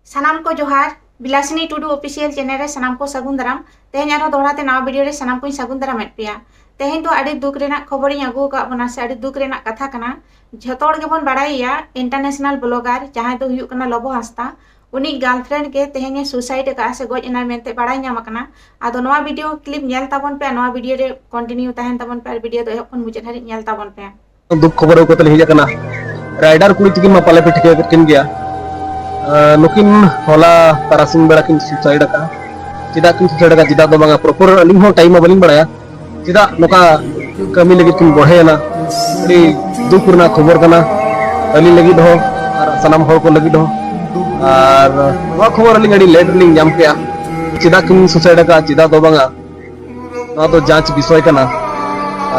सानाम को जोहार बिलासिनी Tudu official channel रे सानाम को सगुन दाराम तेहें आरो दोहराते नवा वीडियो रे सानाम को सगुन दाराम पेया तेहें तो आड़ी दुख रेना खबर आगू का बना से आड़ी दुख रेना कथा कना झतोड़ के बन बड़ाइया इंटरनेशनल ब्लॉगर जहां तो हुयुक कना लबो हास्ता उनी गर्लफ्रेंड के तेहें सुसाइड का से गज एना मेनते बड़ाई नाम कना आदो नवा वीडियो क्लिप नेल ताबन पे नवा वीडियो रे कंटिन्यू तहन ताबन पे वीडियो दो एखन मुझे हरि नेल ताबन पे दुख खबर को तले हिजा कना राइडर कुड़ी तकी मा पाले पे ठिके किन गया नुकिन होला तारासिंग बेड़ा किन सुसाइड का चिदा किन सुसाइड का चिदा दो बांगा प्रॉपर अलिंग हो टाइम बलिंग बड़ाया चिदा नोका कमी लगी किन बढ़ेना अड़ी दुख रना खबर कना अली लगी दो और सनाम हर को लगी दो और वा खबर अलिंग अड़ी लेट लिंग जाम के चिदा किन सुसाइड का चिदा दो बांगा ना तो जांच विषय कना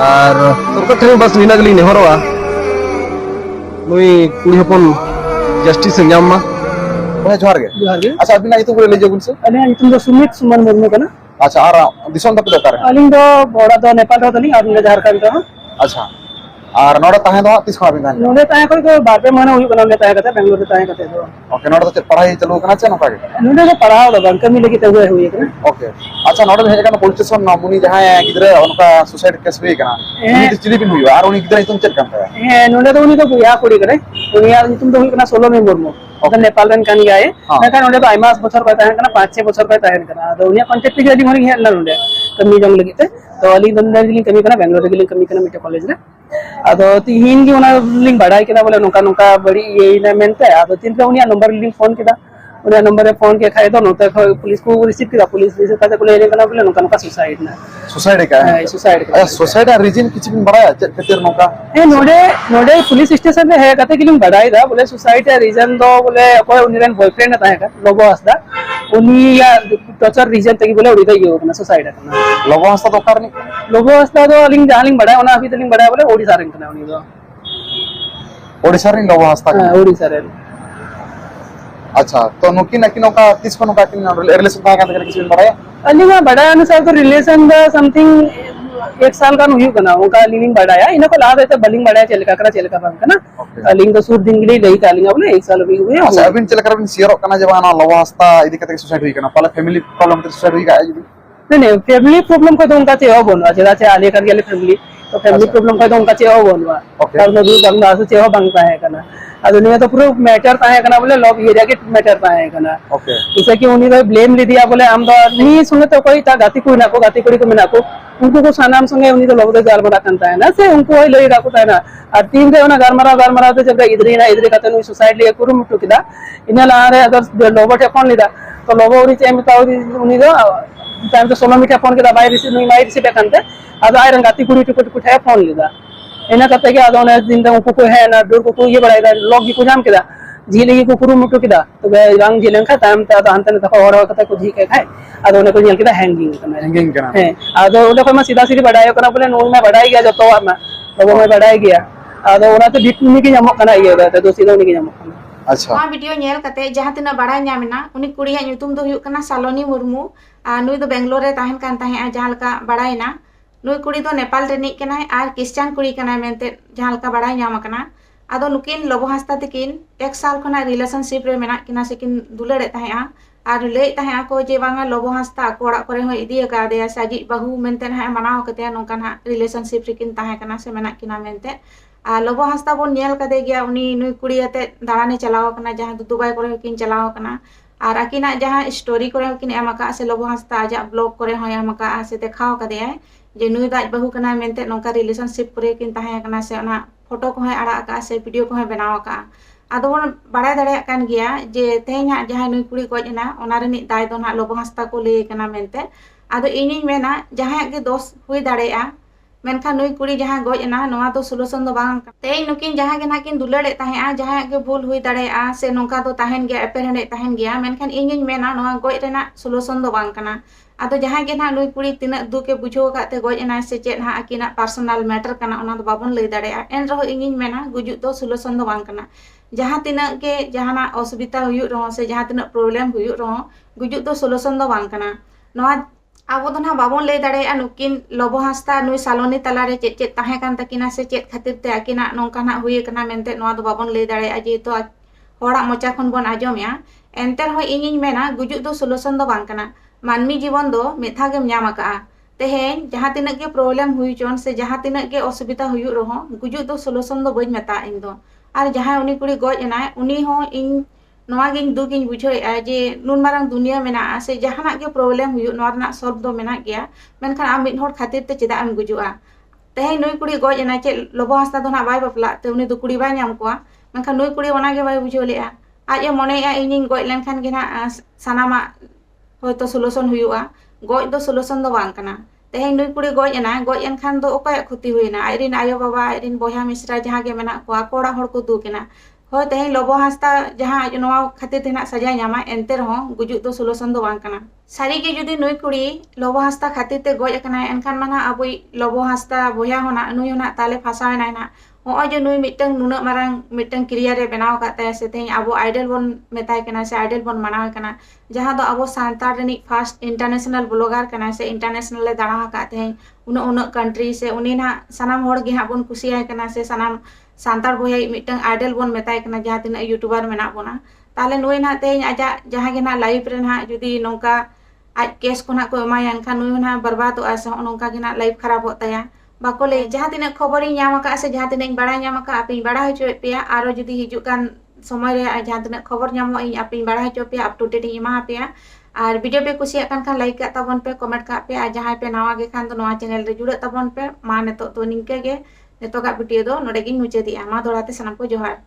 और सरकार ठें बस निना गली नेहरवा नुई कुड़ी हपन जस्टिस ᱧᱟᱢ जोहार गे अच्छा अभी ना इतु ले जगुन से अने इतु दो सुमित सुमन मुर्मू कना अच्छा आर दिसों तक दरकार है अलिंग दो बड़ा दो नेपाल दो तली और झारखंड दो अच्छा आर नोडा ताहे दो तिस खा बिना नोडे ताहे को बार पे माने हुई कना ताहे कते बेंगलुरु ताहे कते दो ओके नोडा तो पढ़ाई चलो कना चे नका गे नोडे को पढ़ाओ दो बंक में लगी ते हुई कना ओके अच्छा नोडा हेज कना पुलिस स्टेशन ना मुनी जहां गिदरे उनका सुसाइड केस हुई कना उनी चिली बिन हुई आर उनी गिदरे तुम चेक करता है नोडे तो उनी तो बुया कुड़ी करे उनी यार तुम तो हुई कना 16 में मुर्मू ओके नेपाल रन कान गया है ना नोडे तो आइमास बछर को ताहे कना 5-6 बछर को ताहे कना तो उनी कांटेक्ट के अली मरी हेल ना नोडे कमी जंग लगी ते तो अली दंदर गिली कमी कना बेंगलुरु गिली कमी कना मिटे कॉलेज रे आदो तीन की उना लिंक बढ़ाई केदा बोले नोका नोका बड़ी ये ना मेनते आदो तीन पे उनिया नंबर लिंक फोन केदा उनिया नंबर रे फोन के खाए तो नोते पुलिस को रिसीव केदा पुलिस रिसीव करते बोले ने कना बोले नोका नोका सुसाइड ना सुसाइड का है सुसाइड अच्छा सुसाइड रीजन किछ बिन बड़ा है केतिर नोका ए नोडे नोडे पुलिस स्टेशन रे है कते की लिंक बढ़ाई दा बोले सुसाइड रीजन दो बोले कोई उनिरन बॉयफ्रेंड ना है लोगो हसदा उनी या टॉर्चर रीजन तक बोले उड़ी दा यो ना सुसाइड करना लोगो हस्ता तो करनी लोगो हसदा तो लिंक जहां लिंक बढ़ाई ओना अभी तो लिंक बढ़ाई बोले ओडिसा रन करना उनी दो ओडिसा रे लोगो हस्ता ओडिसा रे अच्छा तो नुकी नकी नोका किस को नोका किन रिलेशन का का किसी बिन बड़ा है अलिंगा बड़ा अनुसार तो रिलेशन दा समथिंग 1 साल का हुई कना उनका लिंग बढ़ाया इनको ला देते बलिंग बढ़ाया चल का बंक ना लिंग तो सूर दिन गली गई कालिंगा बोले 1 साल भी हुए अच्छा अबिन चल कर अबिन शेयर कना जवाना लवा हस्ता इदी कते सुसाइड हुई कना पहले फैमिली प्रॉब्लम ते सुसाइड हुई का नहीं फैमिली प्रॉब्लम को तो उनका चेहो बनवा जेदा से आले कर गेले फैमिली तो फैमिली प्रॉब्लम को तो उनका चेहो बनवा और नदू बंगा से चेहो बंका है कना दुनिया तो पूरा मैटर ताहे कना बोले लव एरिया के मैटर ताहे कना ओके जैसे कि उन्हीं को ब्लेम ले दिया बोले हम तो नहीं सुने तो कोई ता गाती कोई ना को गाती कोड़ी को मिना को उनको को सानाम संगे उन्हीं तो लोग तो गाल बड़ा करता है ना से उनको वही ले राखो है ना और तीन रे ना गाल मरा तो जब इधर का तो सुसाइड ले कुरु मुटु किदा इना ला रे अदर लोबट फोन लिदा तो लोबो उरी चेम ताऊ उन्हीं तो टाइम तो 16 मीटर फोन किदा बाय रिसीव नहीं माई रिसीव करते अद आयरन गाती कुड़ी टुकुट है फोन लिदा एना कते के आदोने दिन तो उनको है ना डोर को ये बड़ाई लॉग की को जाम केदा झीले को कुरु मुटु केदा तो रंग झीलें खा टाइम ता अंतने तक और कते को झी के खाए आदोने को जेल केदा हैंगिंग करना है आदो ओले को सीधा सीधी बढ़ाई करना बोले नो में बढ़ाई गया जतो में लोगों में बढ़ाई गया आदो ओना तो बिटनी की जमक करना ये होता तो सीधा उनी की जमक करना अच्छा वा वीडियो नेल कते जहां तना बड़ाई नामना उनी कुड़िया ᱧᱩᱛᱩᱢ ᱫᱚ ᱦᱩᱭᱩᱜ ᱠᱟᱱᱟ सालोनी मुर्मू नुई दो बेंगलोर रे ताहन कान ताहे जहां लका बड़ाईना नुई कुड़ी दो नेपाल रेनिक कनाय आर क्रिश्चियन कुड़ी कनाय मेनते जहां लका बड़ाई ᱧᱟᱢ कना आदो नुकिन लबो हस्ता तकिन 1 साल खना रिलेशनशिप रे मेना किना से किन दुलड़े ताहेआ आर ले ताहेआ को जे बांगा लबो हस्ता को ओड़ा करे हो इदी का दे साजी बहु मेनते ना मनाव कते नोंका ना रिलेशनशिप रे किन ताहे कना से मेना किना मेनते आ लबो हस्ता बोन नेल कदे गया उनी नुई कुड़ी अते दाड़ाने चलाव कना जहां दुबई करे किन चलाव कना और अकिना जहां स्टोरी करे किन एमका से लबो हस्ता आजा ब्लॉग करे हो एमका से देखाव कदे जे नुई दाज बहु कना मेनते नोंका रिलेशनशिप करे किन ताहे कना से ओना फोटो को है आड़ा का से वीडियो को है बनाव का आदो बन बड़ा दड़े कान गया जे तेना जहां नुई कुड़ी गजना ओना रे नि दाय दो ना लबो हस्ता को ले कना मेनते आदो इनिन मेना जहां के दोष हुई दड़ेया मेनखा नुई कुड़ी जहां गजना नोआ तो सोल्यूशन दो बांग ते नुकिन जहां के ना किन दुलड़े ताहेआ जहां के भूल हुई दड़ेया से नोका तो ताहेन गया एपेरहने ताहेन गया मेनखान इनिन मेना नोआ गoj रेना सोल्यूशन दो बांग कना आदो जहां के ना नुई कुड़ी तिना दुके बुझो काते गजना से चेत हा अकिना पर्सनल मैटर कना ओना दो बाबन ले दड़ेया एन रहो इनिन मेना गुजु तो सोल्यूशन दो बांग कना जहां तिना के जहाना असुविधा हुयु रहो से जहां तिना प्रॉब्लम हुयु रहो गुजु तो सोल्यूशन दो बांग कना नोआ अब तो ना बाबन ले दड़े नुकिन लबो हस्ता नुई सालोनी तलारे चेत चेत ताहे कान तकिना से चेत खातिर ते अकिना नोंका ना हुई कना मेनते नोआ दो बाबन ले दड़े जे तो होड़ा मोचा खन बन आजोमया एंते रहो इᱧिᱧ मेना गुजुक दो सॉल्यूशन दो बांग कना मानवी जीवन दो मेथा गेम ᱧᱟᱢ ᱟᱠᱟᱜᱼᱟ तेहेñ जहाँ तिनक के प्रॉब्लम हुई चोन से जहाँ तिनक के असुविधा हुई रहो गुजुक दो सॉल्यूशन दो बई मेता इन दो और जहाँ उनी कुड़ी गoj एनाय उनी हो इन नोआ गिन दुगिन बुझाएआ जे नुन मारंग दुनिया मेना से जहाना के प्रॉब्लम हुई नोआ रना सॉल्व दो मेना गया मेनखान आम मिद होड़ खातिर ते चेदा आम गुजुआ तेहेñ नुई कुड़ी गoj एनाय चे लोबो हासदा दो ना बाय बपला ते उनी दो कुड़ी बाय ᱧᱟᱢ कोआ मेनखान नुई कुड़ी ओना गे बाय बुझाव लेआ आज ए मनेआ इᱧिñ गoj लेनखान गे ना सानामा होयतो सॉल्यूशन हुआ गoj दो सॉल्यूशन दो बांग कना तेहेñ नुई कुड़ी गoj एना गoj एनखान दो ओकय क्षति हुईना आइरिन आयो बाबा आइरिन बोया मिश्रा जहाँ गे मेना कोआ कोड़ा होड़ को दुकेना हो तेहेñ लोबो हासदा जहाँ नोआ खातिर तेना सजा ᱧᱟᱢᱟ एनते रहो गुजुक दो सॉल्यूशन दो बांग कना सारी के जुदी नुई कुड़ी लोबो हासदा खातिर ते गoj अकना एनखान माना अबुई लोबो हासदा बोया होना नुई होना ताले फसावेना ना हो जो नुई मिटंग नुना मारंग मिटंग क्रिया रे बनाव काते से तेहेñ अबो आइडल बोन मेताय कना से आइडल बोन मनाव कना जहाँ दो अबो सांतार रनी फर्स्ट इंटरनेशनल ब्लॉगर कना से इंटरनेशनल ले दाड़ा का तेहेñ उन उन कंट्री से उनी ना सनाम होड़ गे हां बोन कुसियाय कना से सनाम सांतार बोया मिटंग आइडल बोन मेताय कना जहाँ तिना यूट्यूबर मेना बोना ताले नुई ना तेहेñ आजा जहाँ गे ना लाइव रे ना जुदी नोंका आज केस को ना को एमाया एनखान नुई ना बर्बादोआ से नोंका गे ना लाइव खराब होता बाको ले जहाँ तीन खबर से जहाँ तीन बड़ा आप बड़ा हचो पे और जुदी हिजुकान समय जहाँ तीन खबर नामो आप बड़ा हचो पे अप टू डेट एमा पे और वीडियो पे कुसियाकान खान लाइक का तबन पे कमेंट का पे और जहाँ पे नवा गे खान तो चैनल रे जुड़े तबन पे मा नितो तो निंके गे नितो का वीडियो दो नोडे गिन मुचादिया मा दोड़ाते सनाम को जोहार।